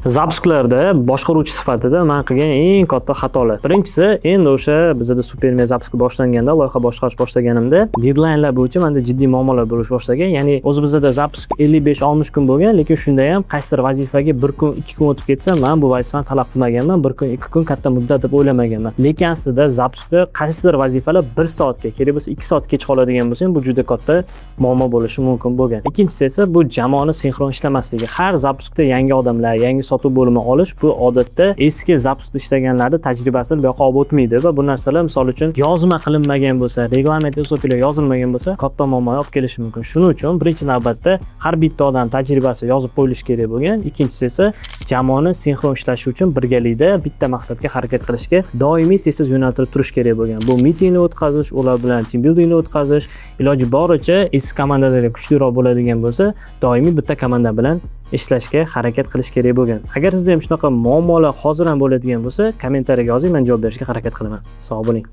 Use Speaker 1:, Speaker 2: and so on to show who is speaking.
Speaker 1: Zapsklarda boshqaruvchi sifatida men qilgan eng katta xatolar. Birinchisi, endi o'sha bizda Superme Zapsk boshlanganda, loyiha boshqarish boshlaganimda, deadlinelar bo'yicha menda jiddiy muammolar bo'lish boshlagan. Ya'ni o'z bizda Zapsk 55-60 kun bo'lgan, lekin shunda ham qaysidir vazifaga 1 kun, 2 kun o'tib ketsa, men bu vazifani talab qilmaganman. 1 kun, 2 kun katta muddat deb o'ylamaganman. Lekin aslida Zapskda qaysidir vazifalar 1 soatga, kerak bo'lsa 2 soat kech qoladigan bo'lsa, bu juda katta muammo bo'lishi mumkin bo'lgan. Ikkinchisi esa bu jamoani sinxron ishlamasligi. Har Zapskda yangi odamlar, yangi sotuv bo'limi olish bu odatda eski Zapskda ishlaganlarning tajribasini bu yoqqa olib o'tmaydi va bu narsalar misol uchun yozma qilinmagan bo'lsa, reglament usuliga yozilmagan bo'lsa, katta muammo olib kelishi mumkin. Shuning uchun birinchi navbatda har bitta odam tajribasi yozib qo'yilishi kerak bo'lgan. Ikkinchisi esa jamoani sinxron ishlashi uchun birgalikda bitta maqsadga harakat qilishga doimiy tez-tez yo'naltirib turish kerak bo'lgan. Bu mitingni o'tkazish, ular bilan team buildingni o'tkazish, iloji boricha eski komandalarga kuchliroq bo'ladigan bo'lsa, doimiy bitta komanda bilan ishlashga harakat qilish kerak bo'lgan. Agar sizda ham shunaqa muammolar hozir ham bo'ladigan bo'lsa, kommentariyaga yozing, men javob berishga harakat qilaman. Sog' bo'ling.